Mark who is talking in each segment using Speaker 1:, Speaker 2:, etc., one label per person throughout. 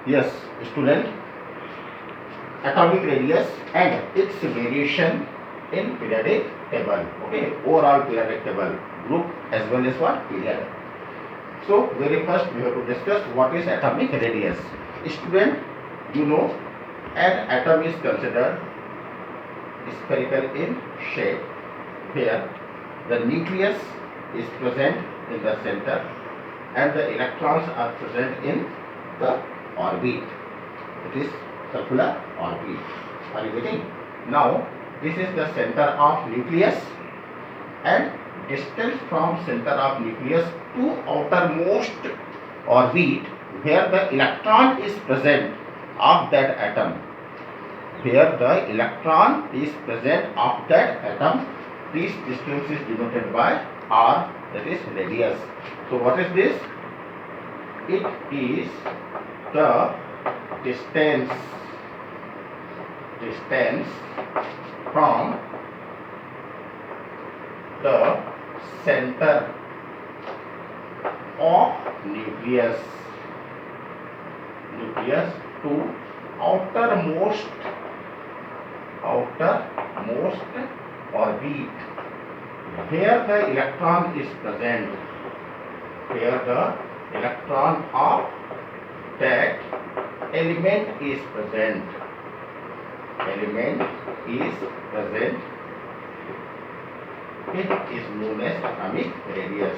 Speaker 1: Yes, student, atomic radius and its variation in periodic table. Okay, overall periodic table group as well as what period. So very first we have to discuss what is atomic radius. Student, you know, an atom is considered spherical in shape, where the nucleus is present in the center and the electrons are present in the orbit. It is circular orbit. Are you getting? Now this is the center of nucleus, and distance from center of nucleus to outermost orbit where the electron is present of that atom. Where the electron is present of that atom, this distance is denoted by r, that is radius. So what is this? It is the distance from the center of nucleus to outermost orbit where the electron is present, where the electron of that element is present. It is known as atomic radius.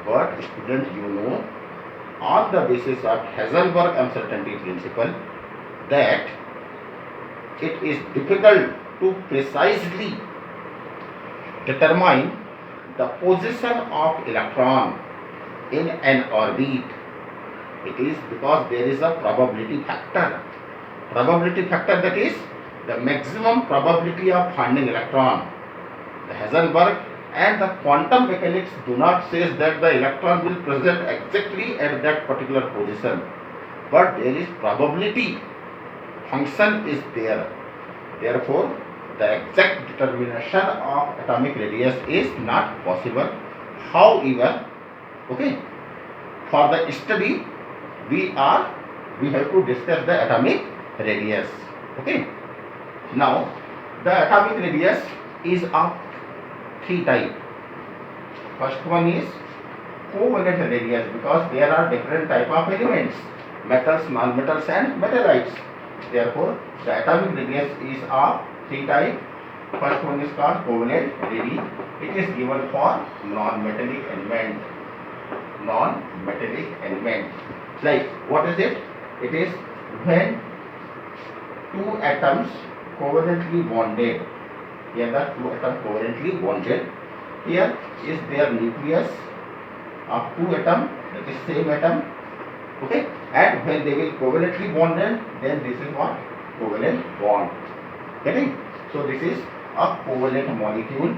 Speaker 1: But student, you know, on the basis of Heisenberg uncertainty principle, that it is difficult to precisely determine the position of electron in an orbit. It is because there is a probability factor. Probability factor, that is the maximum probability of finding electron. The Heisenberg and the quantum mechanics do not say that the electron will present exactly at that particular position, but there is probability function is there. Therefore, the exact determination of atomic radius is not possible. However, okay, for the study we have to discuss the atomic radius. Okay. Now, the atomic radius is of three types. First one is covalent radius, because there are different type of elements: metals, non-metals and metallites. Therefore, the atomic radius is of three types. First one is called covalent radius. It is given for non-metallic element. Like, what is it? It is when two atoms covalently bonded. Here the two atoms covalently bonded. Here is their nucleus of two atoms, that is same atom. Okay, and when they will covalently bonded, then this is what? Covalent bond. Getting? So this is a covalent molecule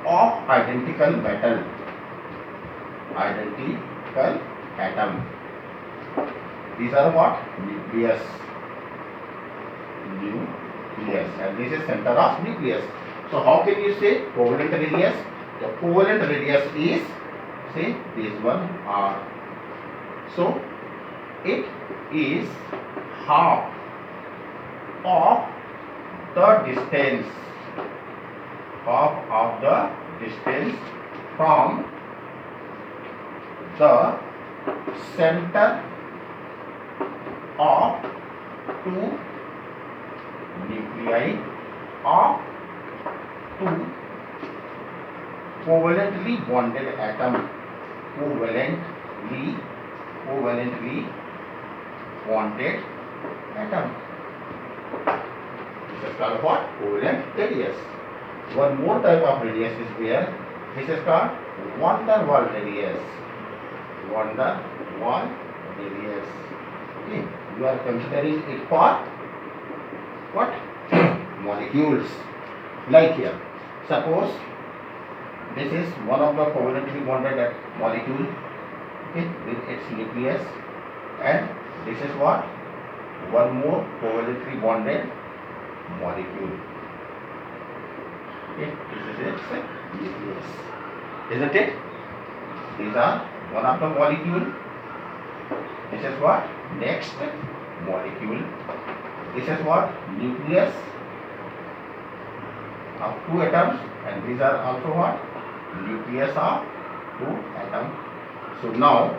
Speaker 1: of identical metal, identical atom. These are what? Nucleus, and this is center of nucleus. So how can you say covalent radius? The covalent radius is, say, this one r. So it is half of the distance from the center of two nuclei of two covalently bonded atom. Covalently bonded atom. This is called what? Covalent radius. One more type of radius is there. This is called van der Waals radius. Van der Waals radius. Okay. You are considering it for what? Molecules. Like here, suppose this is one of the covalently bonded molecule, okay, with its nucleus, and this is what? One more covalently bonded molecule. Okay, this is its nucleus, isn't it? These are one of the molecule. This is what? Next molecule. This is what? Nucleus of two atoms, and these are also what? Nucleus of two atoms. So now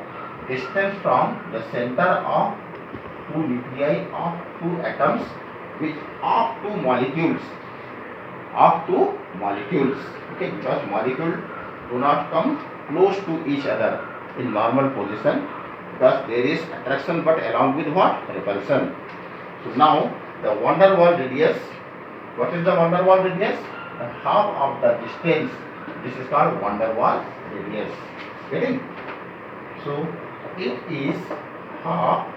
Speaker 1: distance from the center of two nuclei of two atoms which of two molecules, okay, because molecules do not come close to each other in normal position because there is attraction, but along with what? Repulsion. So now the van der Waals radius, what is the van der Waals radius? The half of the distance. This is called van der Waals radius. Getting? So it is half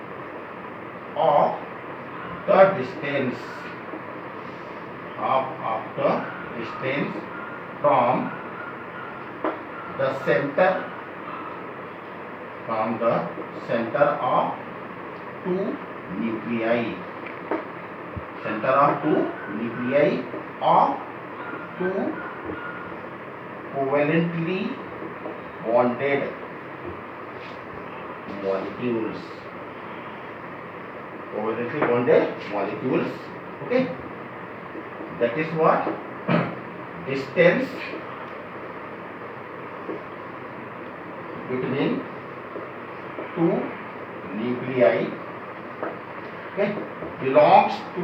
Speaker 1: of the distance, from the center of two nuclei, of two covalently bonded molecules. Okay, that is what? Distance between two nuclei, okay, belongs to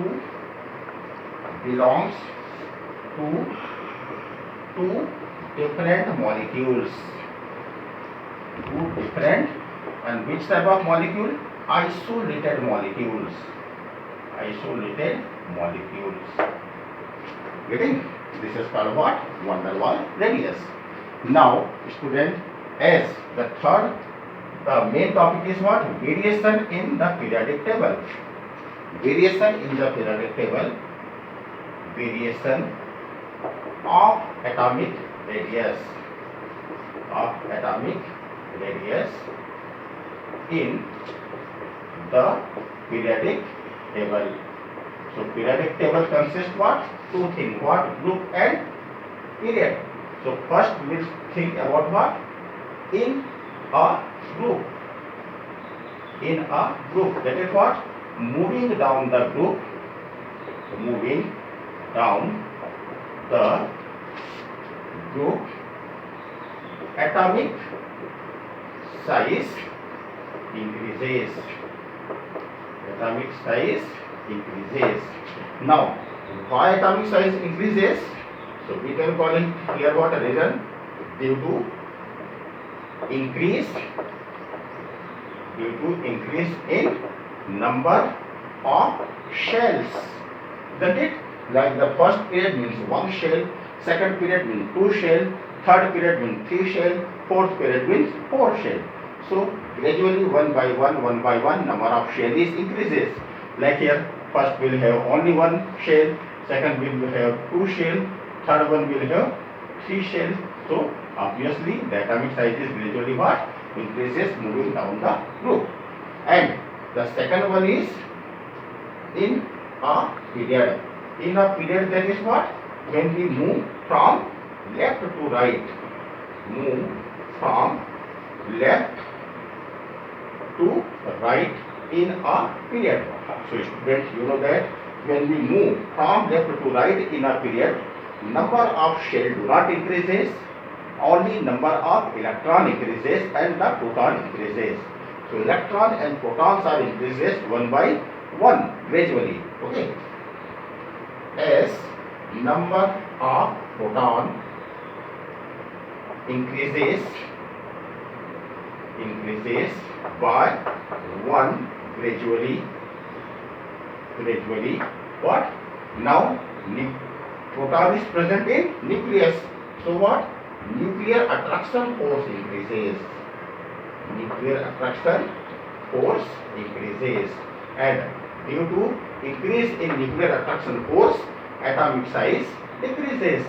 Speaker 1: two different molecules. And which type of molecule? Isolated molecules. Getting? This is called what? Van der Waals radius. Now, student, as the third, the main topic is what? Variation in the periodic table. Variation of atomic radius. In the periodic table. So periodic table consists what? Two things. What? Group and period. So first we will think about what? In a group. That is what? Moving down the group. Atomic size increases. Now, why atomic size increases? So we can call it here what a reason? Due to increase in number of shells. Isn't it? Like the first period means one shell, second period means two shell, third period means three shell, fourth period means four shell. So gradually one by one number of shells increases. Like here, first will have only one shell, second will have two shell, third one will have three shells. So obviously the atomic size is gradually what? Increases moving down the group. And the second one is in a period. In a period, that is what? When we move from left to right. In a period. So students, you know that when we move from left to right in a period, number of shell do not increases, only number of electron increases and the proton increases. So electron and protons are increases one by one gradually. Okay. As number of proton increases by one gradually. What? Now proton is present in nucleus. So what? Nuclear attraction force increases. And due to increase in nuclear attraction force, atomic size decreases.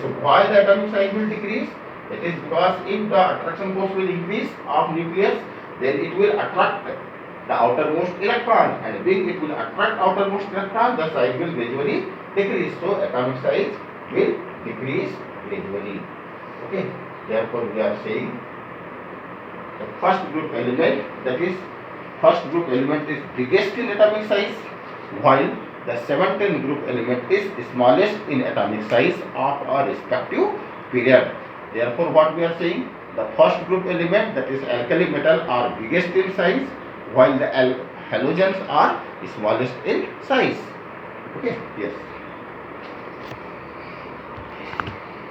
Speaker 1: So why the atomic size will decrease? It is because if the attraction force will increase of nucleus, then it will attract the outermost electron, and being it will attract outermost electron, the size will gradually decrease. So atomic size will decrease gradually. Okay, therefore we are saying the first group element, that is first group element is biggest in atomic size, while the 17th group element is smallest in atomic size of a respective period. Therefore what we are saying, the first group element, that is alkali metal, are biggest in size, while the halogens are smallest in size. Okay, yes.